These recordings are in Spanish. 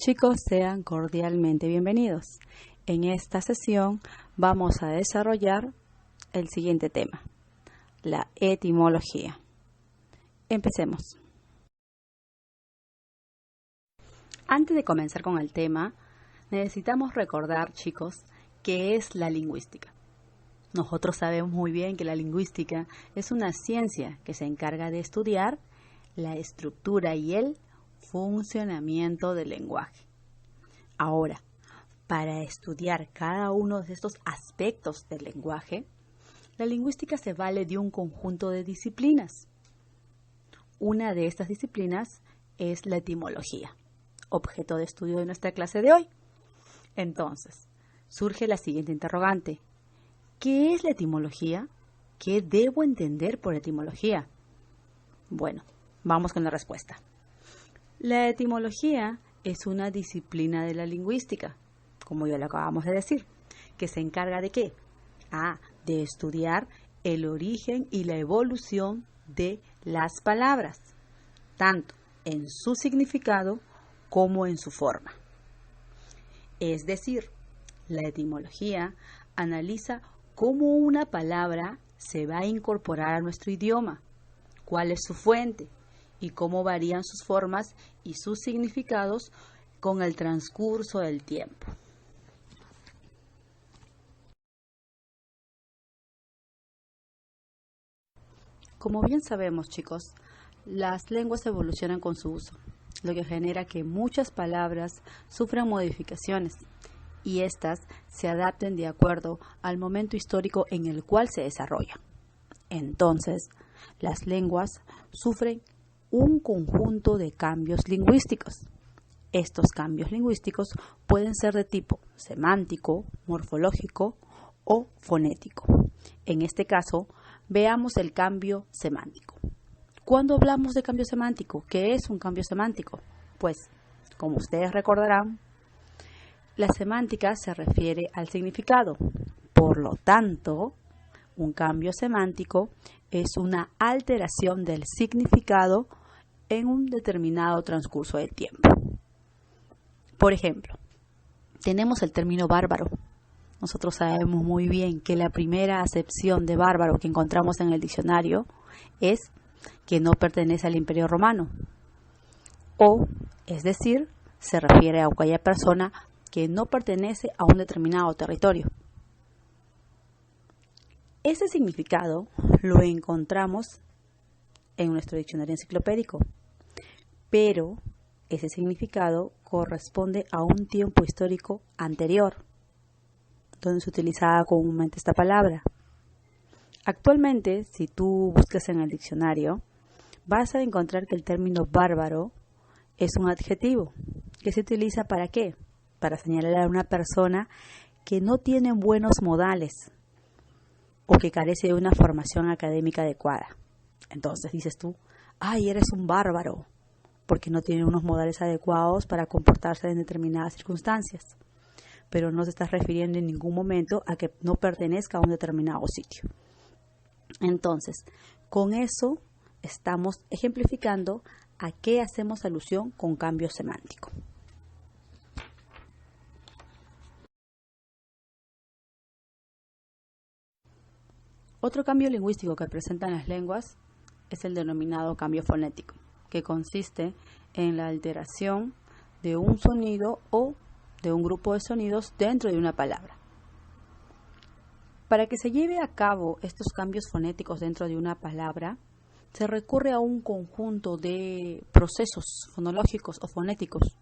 Chicos, sean cordialmente bienvenidos. En esta sesión vamos a desarrollar el siguiente tema, la etimología. Empecemos. Antes de comenzar con el tema, necesitamos recordar, chicos, qué es la lingüística. Nosotros sabemos muy bien que la lingüística es una ciencia que se encarga de estudiar la estructura y el funcionamiento del lenguaje. Ahora, para estudiar cada uno de estos aspectos del lenguaje, la lingüística se vale de un conjunto de disciplinas. Una de estas disciplinas es la etimología, objeto de estudio de nuestra clase de hoy. Entonces, surge la siguiente interrogante. ¿Qué es la etimología? ¿Qué debo entender por etimología? Bueno, vamos con la respuesta. La etimología es una disciplina de la lingüística, como ya lo acabamos de decir, que se encarga ¿de qué? De estudiar el origen y la evolución de las palabras, tanto en su significado como en su forma. Es decir, la etimología analiza cómo una palabra se va a incorporar a nuestro idioma, cuál es su fuente y cómo varían sus formas y sus significados con el transcurso del tiempo. Como bien sabemos, chicos, las lenguas evolucionan con su uso, lo que genera que muchas palabras sufran modificaciones y éstas se adapten de acuerdo al momento histórico en el cual se desarrolla. Entonces, las lenguas sufren un conjunto de cambios lingüísticos. Estos cambios lingüísticos pueden ser de tipo semántico, morfológico o fonético. En este caso, veamos el cambio semántico. Cuando hablamos de cambio semántico, ¿qué es un cambio semántico? Pues, como ustedes recordarán, la semántica se refiere al significado. Por lo tanto, un cambio semántico es una alteración del significado en un determinado transcurso del tiempo. Por ejemplo, tenemos el término bárbaro. Nosotros sabemos muy bien que la primera acepción de bárbaro que encontramos en el diccionario es que no pertenece al Imperio Romano. O, es decir, se refiere a aquella persona que no pertenece a un determinado territorio. Ese significado lo encontramos en nuestro diccionario enciclopédico, pero ese significado corresponde a un tiempo histórico anterior, donde se utilizaba comúnmente esta palabra. Actualmente, si tú buscas en el diccionario, vas a encontrar que el término bárbaro es un adjetivo que se utiliza ¿para qué? Para señalar a una persona que no tiene buenos modales o que carece de una formación académica adecuada. Entonces dices tú, ¡ay, eres un bárbaro! Porque no tiene unos modales adecuados para comportarse en determinadas circunstancias. Pero no te estás refiriendo en ningún momento a que no pertenezca a un determinado sitio. Entonces, con eso estamos ejemplificando a qué hacemos alusión con cambio semántico. Otro cambio lingüístico que presentan las lenguas es el denominado cambio fonético, que consiste en la alteración de un sonido o de un grupo de sonidos dentro de una palabra. Para que se lleve a cabo estos cambios fonéticos dentro de una palabra, se recurre a un conjunto de procesos fonológicos o fonéticos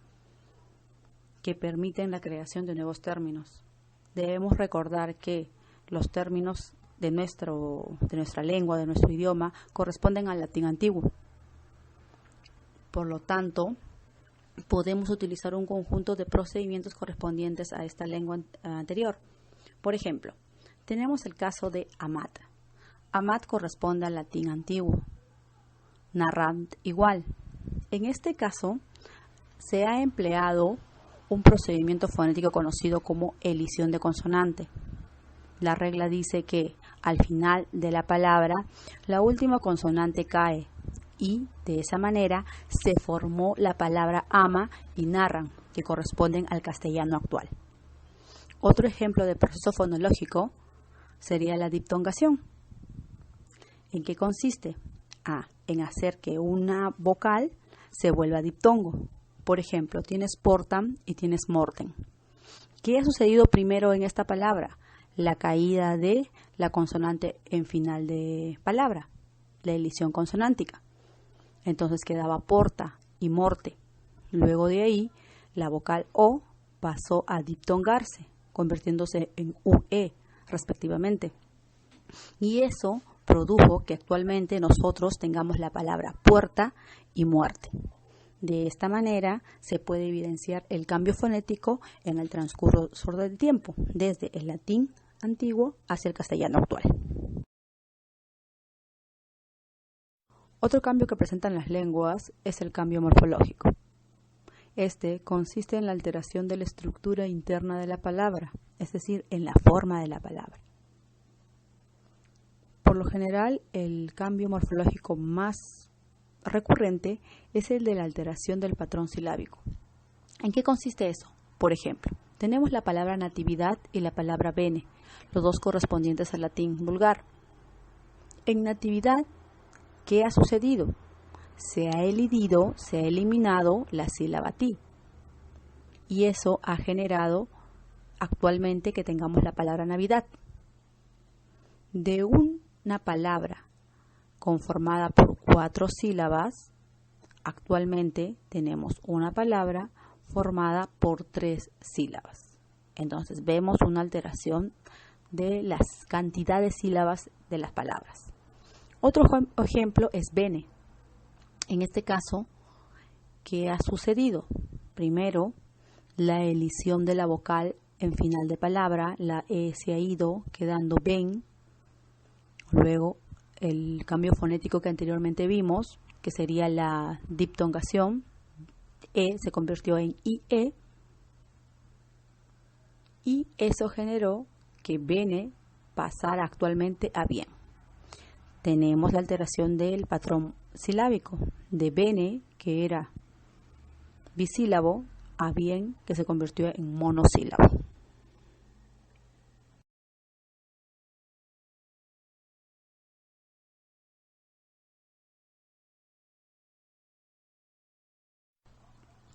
que permiten la creación de nuevos términos. Debemos recordar que los términos de nuestra lengua, de nuestro idioma, corresponden al latín antiguo. Por lo tanto, podemos utilizar un conjunto de procedimientos correspondientes a esta lengua anterior. Por ejemplo, tenemos el caso de amat. Amat corresponde al latín antiguo. Narrant igual. En este caso, se ha empleado un procedimiento fonético conocido como elisión de consonante. La regla dice que al final de la palabra, la última consonante cae y de esa manera se formó la palabra ama y narran. que corresponden al castellano actual. Otro ejemplo de proceso fonológico sería la diptongación. ¿En qué consiste? En hacer que una vocal se vuelva diptongo. Por ejemplo, tienes portam y tienes mortem. ¿Qué ha sucedido primero en esta palabra? La caída de la consonante en final de palabra, la elisión consonántica. Entonces quedaba porta y morte. Luego de ahí, la vocal O pasó a diptongarse, convirtiéndose en UE respectivamente. Y eso produjo que actualmente nosotros tengamos la palabra puerta y muerte. De esta manera se puede evidenciar el cambio fonético en el transcurso del tiempo, desde el latín antiguo hacia el castellano actual. Otro cambio que presentan las lenguas es el cambio morfológico. Este consiste en la alteración de la estructura interna de la palabra, es decir, en la forma de la palabra. Por lo general, el cambio morfológico más recurrente es el de la alteración del patrón silábico. ¿En qué consiste eso? Por ejemplo, tenemos la palabra natividad y la palabra bene, los dos correspondientes al latín vulgar. En natividad, ¿qué ha sucedido? Se ha eliminado la sílaba ti. Y eso ha generado actualmente que tengamos la palabra Navidad. De una palabra conformada por 4 sílabas, actualmente tenemos una palabra formada por 3 sílabas. Entonces vemos una alteración de las cantidades de sílabas de las palabras. Otro ejemplo es bene. En este caso, ¿qué ha sucedido? Primero, la elisión de la vocal en final de palabra, la E se ha ido quedando ben. Luego, el cambio fonético que anteriormente vimos, que sería la diptongación, E se convirtió en IE, y eso generó que bene pasara actualmente a bien. Tenemos la alteración del patrón silábico, de bene, que era bisílabo, a bien, que se convirtió en monosílabo.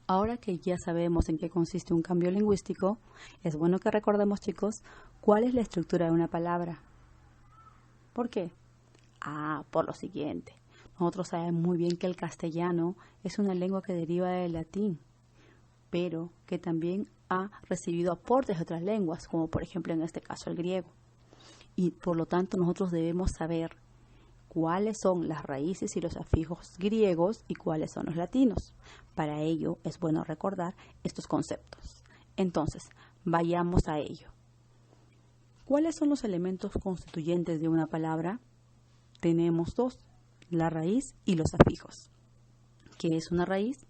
Ahora que ya sabemos en qué consiste un cambio lingüístico, es bueno que recordemos, chicos, cuál es la estructura de una palabra. ¿Por qué? Por lo siguiente. Nosotros sabemos muy bien que el castellano es una lengua que deriva del latín, pero que también ha recibido aportes de otras lenguas, como por ejemplo en este caso el griego. Y por lo tanto nosotros debemos saber cuáles son las raíces y los afijos griegos y cuáles son los latinos. Para ello es bueno recordar estos conceptos. Entonces, vayamos a ello. ¿Cuáles son los elementos constituyentes de una palabra? Tenemos 2, la raíz y los afijos. ¿Qué es una raíz?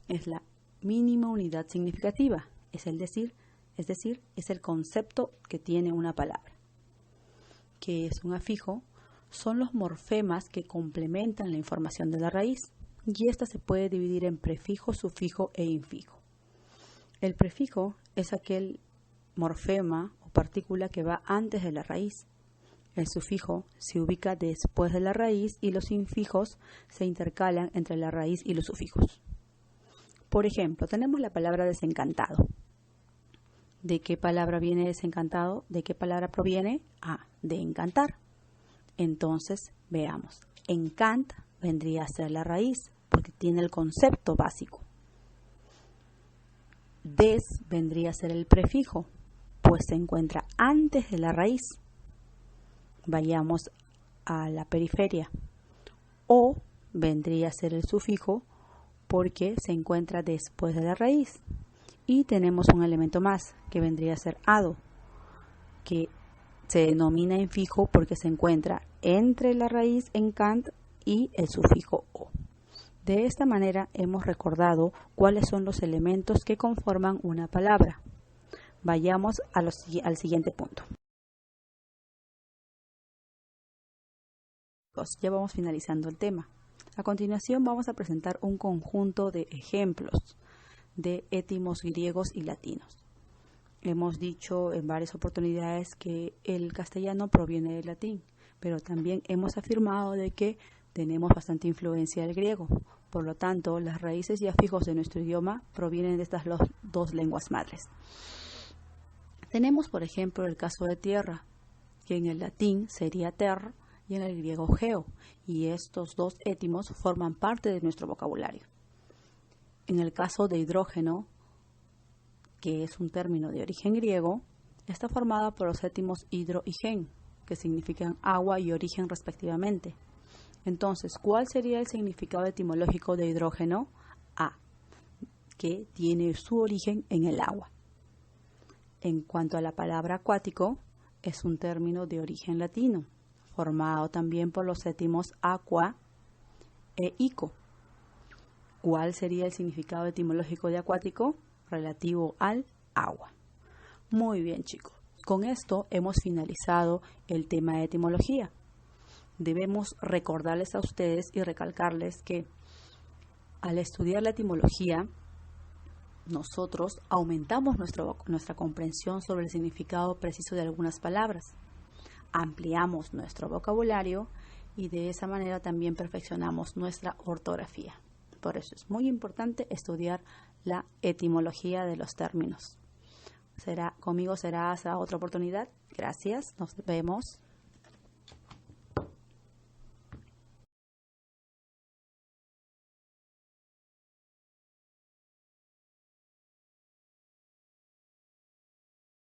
Es la mínima unidad significativa, es decir, es el concepto que tiene una palabra. ¿Qué es un afijo? Son los morfemas que complementan la información de la raíz, y esta se puede dividir en prefijo, sufijo e infijo. El prefijo es aquel morfema o partícula que va antes de la raíz. El sufijo se ubica después de la raíz y los infijos se intercalan entre la raíz y los sufijos. Por ejemplo, tenemos la palabra desencantado. ¿De qué palabra viene desencantado? ¿De qué palabra proviene? De encantar. Entonces, veamos. Encant vendría a ser la raíz, porque tiene el concepto básico. Des vendría a ser el prefijo, pues se encuentra antes de la raíz. Vayamos a la periferia. O vendría a ser el sufijo, porque se encuentra después de la raíz. Y tenemos un elemento más, que vendría a ser ado, que se denomina infijo porque se encuentra entre la raíz encant y el sufijo o. De esta manera hemos recordado cuáles son los elementos que conforman una palabra. Vayamos al siguiente punto. Ya vamos finalizando el tema. A continuación vamos a presentar un conjunto de ejemplos de étimos griegos y latinos. Hemos dicho en varias oportunidades que el castellano proviene del latín, pero también hemos afirmado de que tenemos bastante influencia del griego. Por lo tanto, las raíces y afijos de nuestro idioma provienen de estas dos lenguas madres. Tenemos, por ejemplo, el caso de tierra, que en el latín sería ter y en el griego geo, y estos dos étimos forman parte de nuestro vocabulario. En el caso de hidrógeno, que es un término de origen griego, está formada por los étimos hidro y gen, que significan agua y origen respectivamente. Entonces, ¿cuál sería el significado etimológico de hidrógeno? A, que tiene su origen en el agua. En cuanto a la palabra acuático, es un término de origen latino, formado también por los étimos aqua e ico. ¿Cuál sería el significado etimológico de acuático? Relativo al agua. Muy bien, chicos. Con esto hemos finalizado el tema de etimología. Debemos recordarles a ustedes y recalcarles que al estudiar la etimología, nosotros aumentamos nuestra comprensión sobre el significado preciso de algunas palabras, ampliamos nuestro vocabulario y de esa manera también perfeccionamos nuestra ortografía. Por eso es muy importante estudiar la etimología de los términos. Conmigo será hasta otra oportunidad. Gracias, nos vemos.